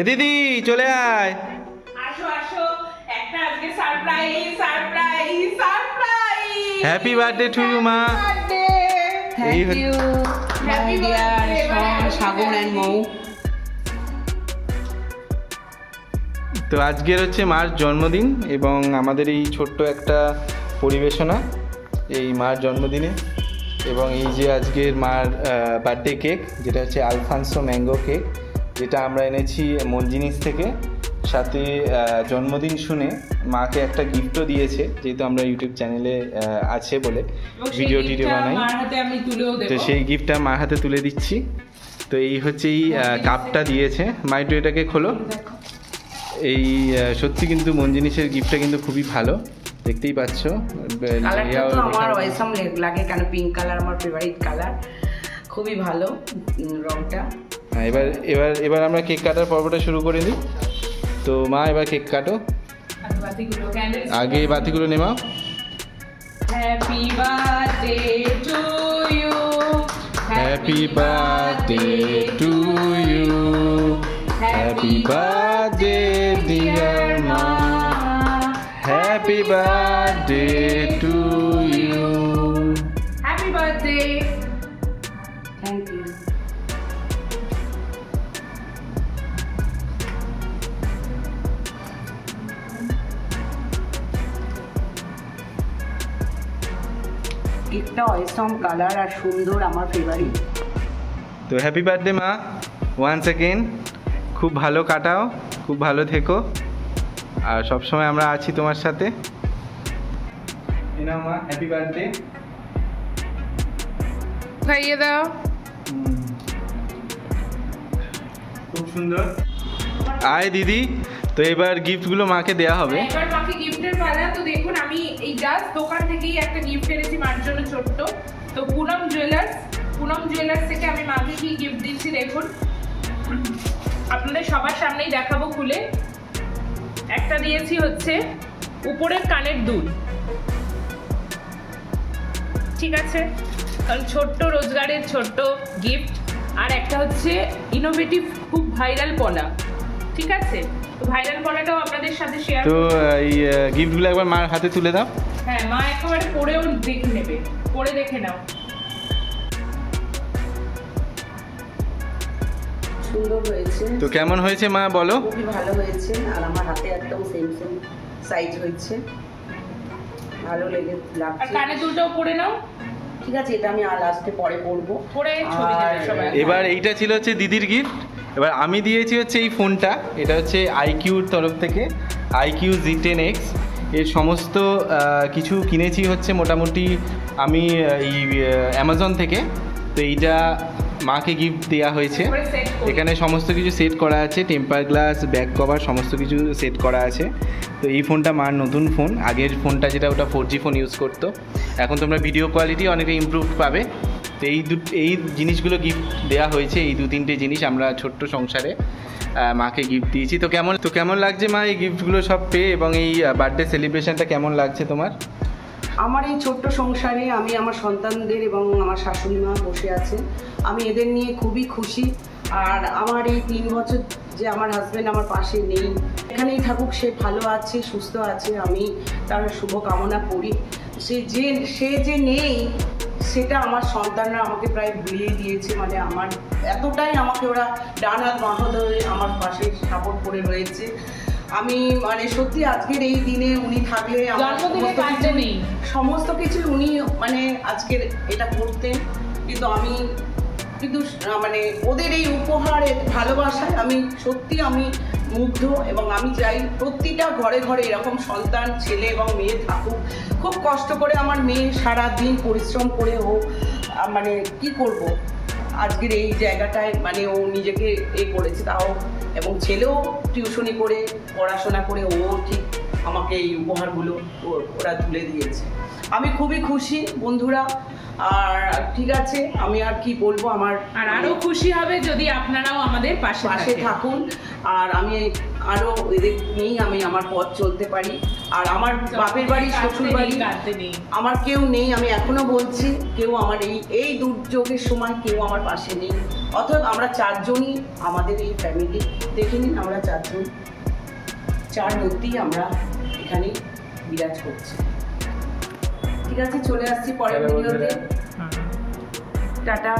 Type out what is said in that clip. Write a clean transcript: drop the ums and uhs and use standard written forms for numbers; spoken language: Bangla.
এ দিদি চলে আয়। আসো আসো, একটা আজকে surprise surprise surprise. Happy birthday to you মা। Thank you my dear Sagar and Mou. তো আজকের হচ্ছে মার জন্মদিন এবং আমাদের এই ছোট্ট একটা পরিবেশনা এই মার জন্মদিনে, এবং এই যে আজকের মার বার্থডে কেক, যেটা হচ্ছে আলফানসো ম্যাঙ্গো কেক, যেটা আমরা এনেছি মনজিনিস থেকে। সাথে জন্মদিন শুনে মাকে একটা গিফটও দিয়েছে, যেহেতু আমরা ইউটিউব চ্যানেলে আছে বলে ভিডিও বানাই, তো সেই গিফটটা মার হাতে তুলে দিচ্ছি। তো এই হচ্ছে এই কাপটা দিয়েছে মা, একটু এটাকে খোলো। এই সত্যি কিন্তু মনজিনিসের গিফটটা কিন্তু খুবই ভালো, দেখতেই পাচ্ছ। কালারটা তো আমার ওয়েলকাম লাগে, কেন পিঙ্ক কালার আমার ফেভারিট কালার, খুবই ভালো রংটা। এবার এবার এবার আমরা কেক কাটার পর্বটা শুরু করে দিই। তো মা এবার কেক কাটো, আগে বাতিগুলো নেমাও। Happy birthday to you, happy birthday to you, happy birthday dear মা, happy birthday to you, happy birthday. Thank you. কেকটা অসম কালার আর সুন্দর, আমার ফেভারিট। তো হ্যাপি বার্থডে মা ওয়ান্স অ্যাগেন। খুব ভালো কাটাও, খুব ভালো থেকো, আর সবসময় আমরা আছি তোমার সাথে। এনাও মা, হ্যাপি বার্থডে। খাইয়ে দাও। খুব সুন্দর। আয় দিদি, তো এবার গিফটগুলো মাকে দেয়া হবে। এবার মাকে গিফটের পালা। তো দেখুন, আমি এই জাস্ট দোকান থেকেই একটা গিফট এনেছি মার জন্য ছোট্ট। তো পুনম জুয়েলার্স থেকে আমি মাকে কি গিফট দিচ্ছি দেখুন, আপনাদের সবার সামনেই দেখাবো খুলে। একটা দিয়েছি হচ্ছে উপরের কানের দুল, ঠিক আছে, কারণ ছোট্ট রোজগারের ছোট্ট গিফট। আর একটা হচ্ছে ইনোভেটিভ খুব ভাইরাল পলা, ঠিক আছে। তো ভাইরাল পলাটাও আপনাদের সাথে শেয়ার। তো এই গিফটগুলো একবার মার হাতে তুলে দাও। হ্যাঁ, মা একেবারে পরেও দেখে নেবে, পরে দেখে নাও। সুন্দর হয়েছে। তো কেমন হয়েছে মা বলো? খুবই ভালো হয়েছে, আর আমার হাতে একদম সেম সাইজ হয়েছে, ভালো লাগছে। আর কানে দুলটাও পরে নাও। ঠিক আছে, এটা আমি আর লাস্টে পরে পরবো, পরে ছবি দেবে সবাই। এবার এইটা ছিল হচ্ছে দিদির গিফট। এবার আমি দিয়েছি হচ্ছে এই ফোনটা, এটা হচ্ছে আইকিউর তরফ থেকে, আইকিউ Z10X। এর সমস্ত কিছু কিনেছি হচ্ছে মোটামুটি আমি এই অ্যামাজন থেকে। তো এইটা মাকে গিফট দেওয়া হয়েছে। এখানে সমস্ত কিছু সেট করা আছে, টেম্পার গ্লাস, ব্যাক কভার, সমস্ত কিছু সেট করা আছে। তো এই ফোনটা মার নতুন ফোন, আগের ফোনটা যেটা ওটা 4G ফোন ইউজ করতো। এখন তোমরা ভিডিও কোয়ালিটি অনেকটা ইমপ্রুভ পাবে। তো এই জিনিসগুলো গিফট দেওয়া হয়েছে, এই 2-3টে জিনিস আমরা ছোট্ট সংসারে মাকে গিফট দিয়েছি। তো কেমন লাগছে মা এই গিফটগুলো সব পেয়ে, এবং এই বার্থডে সেলিব্রেশনটা কেমন লাগছে তোমার? আমার এই ছোট্ট সংসারে আমি আমার সন্তানদের এবং আমার শাশুড়ি মা বসে আছে, আমি এদের নিয়ে খুবই খুশি। আর আমার এই 3 বছর যে আমার হাজব্যান্ড আমার পাশে নেই, এখানেই থাকুক, সে ভালো আছে, সুস্থ আছে, আমি তার শুভ কামনা করি। সে যে নেই সেটা আমার সন্তানরা আমাকে প্রায় ভুলিয়ে দিয়েছে, মানে আমার এতটাই আমাকে ওরা ডান হাত বাঁ হাত হয়ে আমার পাশে সাপোর্ট করে রয়েছে। আমি মানে সত্যি আজকের এই দিনে উনি থাকলে সমস্ত কিছু উনি মানে আজকের এটা করতেন, কিন্তু আমি মানে ওদের এই উপহারের ভালোবাসায় আমি সত্যি আমি মুগ্ধ। এবং আমি চাই প্রতিটা ঘরে ঘরে এরকম সন্তান, ছেলে এবং মেয়ে থাকুক। খুব কষ্ট করে আমার মেয়ে সারাদিন পরিশ্রম করে ও মানে কি করব আজকের এই জায়গাটায়, মানে ও নিজেকে করেছে তাও, এবং ছেলেও টিউশনি করে পড়াশোনা করে ও ঠিক আমাকে এই উপহারগুলো ওরা তুলে দিয়েছে। আমি খুবই খুশি বন্ধুরা। আর ঠিক আছে, আমি আর কি বলবো, আমার আরো খুশি হবে যদি আপনারাও আমাদের পাশে থাকুন। আর আরো এদের নিয়েই আমি আমার পথ চলতে পারি। আর আমার বাপের বাড়ি, শ্বশুর বাড়ি, আমার কেউ নেই। আমি এখনো বলছি, কেউ আমার এই দুর্যোগের সময় কেউ আমার পাশে নেই। অতএব আমরা চারজনই আমাদের এই ফ্যামিলি, দেখে নিন আমরা চার মূর্তি আমরা এখানে বিরাজ করছি। ঠিক আছে, চলে আসছি পরের ভিডিওতে। টাটা।